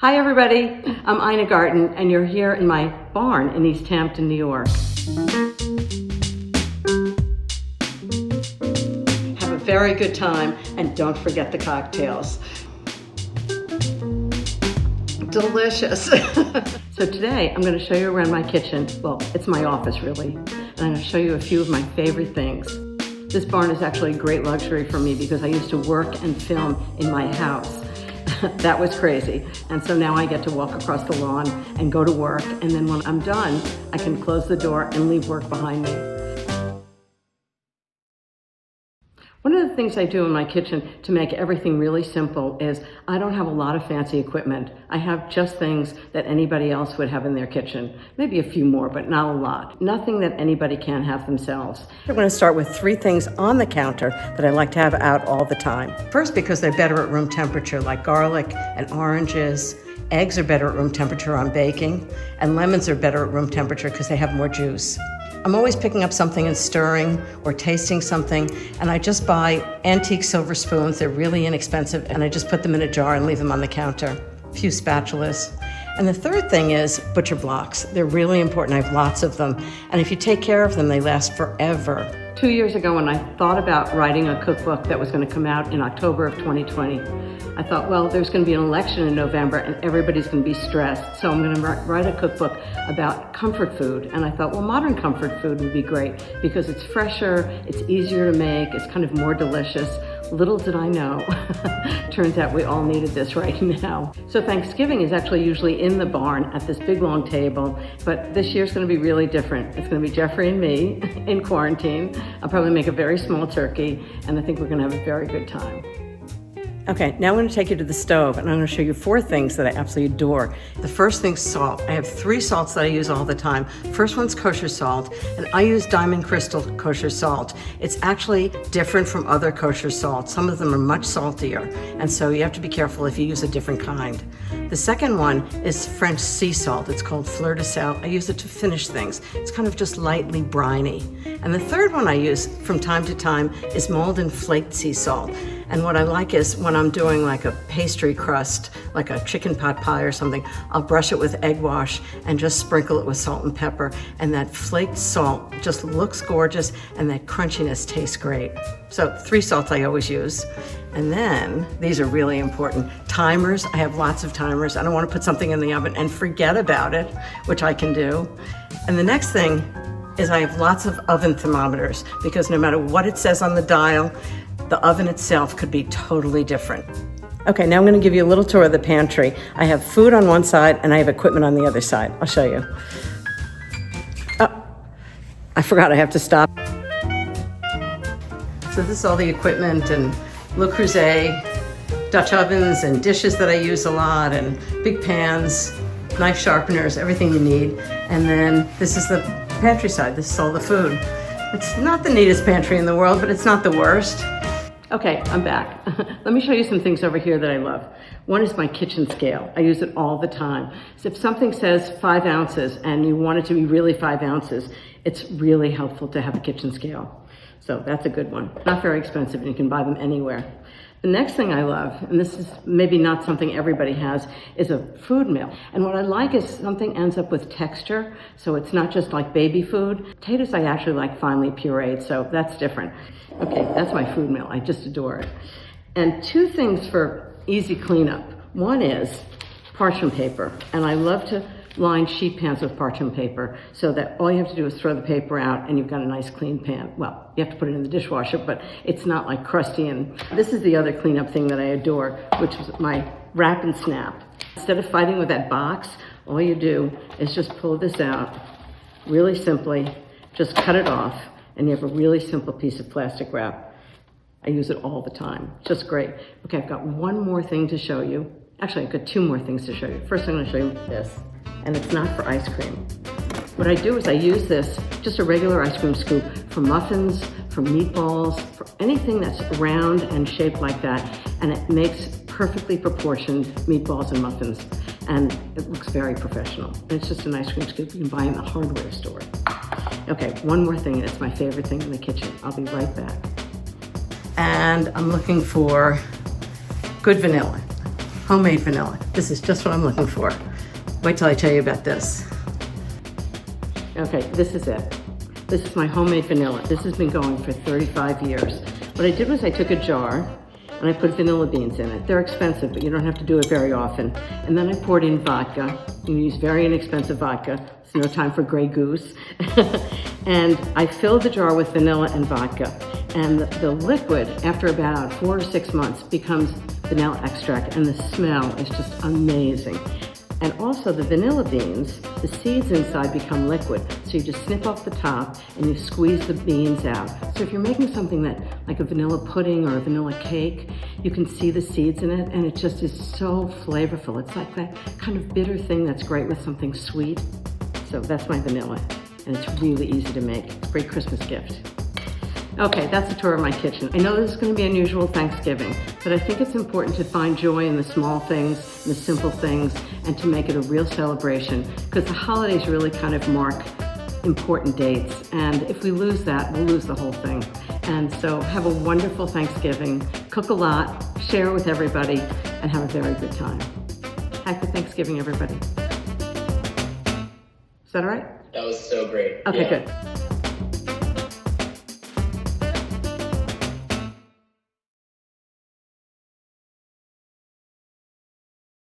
Hi everybody, I'm Ina Garten and you're here in my barn in East Hampton, New York. Have a very good time and don't forget the cocktails. Delicious. So today I'm going to show you around my kitchen. Well, it's my office really. And I'm going to show you a few of my favorite things. This barn is actually a great luxury for me because I used to work and film in my house. That was crazy. And so now I get to walk across the lawn and go to work. And then when I'm done, I can close the door and leave work behind me. One of the things I do in my kitchen to make everything really simple is I don't have a lot of fancy equipment. I have just things that anybody else would have in their kitchen. Maybe a few more, but not a lot. Nothing that anybody can have themselves. I'm going to start with 3 things on the counter that I like to have out all the time. First, because they're better at room temperature, like garlic and oranges. Eggs are better at room temperature on baking, and lemons are better at room temperature because they have more juice. I'm always picking up something and stirring or tasting something, and I just buy antique silver spoons. They're really inexpensive, and I just put them in a jar and leave them on the counter. A few spatulas. And the third thing is butcher blocks. They're really important. I have lots of them, and if you take care of them, they last forever. 2 years ago, when I thought about writing a cookbook that was going to come out in October of 2020, I thought, well, there's going to be an election in November and everybody's going to be stressed. So I'm going to write a cookbook about comfort food. And I thought, well, modern comfort food would be great because it's fresher, it's easier to make, it's kind of more delicious. Little did I know, turns out we all needed this right now. So Thanksgiving is actually usually in the barn at this big long table, but this year's gonna be really different. It's gonna be Jeffrey and me in quarantine. I'll probably make a very small turkey, and I think we're gonna have a very good time. Okay, now I'm going to take you to the stove and I'm going to show you 4 things that I absolutely adore. The first thing's salt. I have 3 salts that I use all the time. First one's kosher salt, and I use Diamond Crystal kosher salt. It's actually different from other kosher salts. Some of them are much saltier, and so you have to be careful if you use a different kind. The second one is French sea salt. It's called fleur de sel. I use it to finish things. It's kind of just lightly briny. And the third one I use from time to time is mulled and flaked sea salt. And what I like is when I'm doing like a pastry crust, like a chicken pot pie or something, I'll brush it with egg wash and just sprinkle it with salt and pepper. And that flaked salt just looks gorgeous and that crunchiness tastes great. So 3 salts I always use. And then, these are really important, timers. I have lots of timers. I don't want to put something in the oven and forget about it, which I can do. And the next thing is I have lots of oven thermometers because no matter what it says on the dial, the oven itself could be totally different. Okay, now I'm going to give you a little tour of the pantry. I have food on one side and I have equipment on the other side. I'll show you. Oh, I forgot I have to stop. So this is all the equipment and Le Creuset, Dutch ovens and dishes that I use a lot, and big pans, knife sharpeners, everything you need. And then this is the pantry side. This is all the food. It's not the neatest pantry in the world, but it's not the worst. Okay, I'm back. Let me show you some things over here that I love. One is my kitchen scale. I use it all the time. So if something says 5 ounces and you want it to be really 5 ounces, it's really helpful to have a kitchen scale. So that's a good one. Not very expensive and you can buy them anywhere. The next thing I love, and this is maybe not something everybody has, is a food mill. And what I like is something ends up with texture, so it's not just like baby food. Potatoes I actually like finely pureed, so that's different. Okay, that's my food mill. I just adore it. And 2 things for easy cleanup. One is parchment paper, and I love to line sheet pans with parchment paper so that all you have to do is throw the paper out and you've got a nice clean pan. Well, you have to put it in the dishwasher, but it's not like crusty. And this is the other cleanup thing that I adore, which is my wrap and snap. Instead of fighting with that box, all you do is just pull this out really simply, just cut it off, and you have a really simple piece of plastic wrap. I use it all the time, just great. Okay, I've got one more thing to show you. Actually, I've got 2 more things to show you. First, I'm gonna show you this. And it's not for ice cream. What I do is I use this, just a regular ice cream scoop, for muffins, for meatballs, for anything that's round and shaped like that, and it makes perfectly proportioned meatballs and muffins, and it looks very professional. And it's just an ice cream scoop you can buy in the hardware store. Okay, one more thing, and it's my favorite thing in the kitchen. I'll be right back. And I'm looking for good vanilla. Homemade vanilla. This is just what I'm looking for. Wait till I tell you about this. Okay, this is it. This is my homemade vanilla. This has been going for 35 years. What I did was I took a jar and I put vanilla beans in it. They're expensive, but you don't have to do it very often. And then I poured in vodka. You use very inexpensive vodka. It's no time for Grey Goose. And I filled the jar with vanilla and vodka. And the liquid, after about 4 to 6 months, becomes vanilla extract, and the smell is just amazing. And also the vanilla beans, the seeds inside become liquid. So you just snip off the top and you squeeze the beans out. So if you're making something that, like a vanilla pudding or a vanilla cake, you can see the seeds in it, and it just is so flavorful. It's like that kind of bitter thing that's great with something sweet. So that's my vanilla, and it's really easy to make. It's a great Christmas gift. Okay, that's a tour of my kitchen. I know this is going to be unusual Thanksgiving, but I think it's important to find joy in the small things, in the simple things, and to make it a real celebration, because the holidays really kind of mark important dates, and if we lose that, we'll lose the whole thing. And so have a wonderful Thanksgiving, cook a lot, share with everybody, and have a very good time. Happy Thanksgiving, everybody. Is that all right? That was so great. Okay, yeah. good.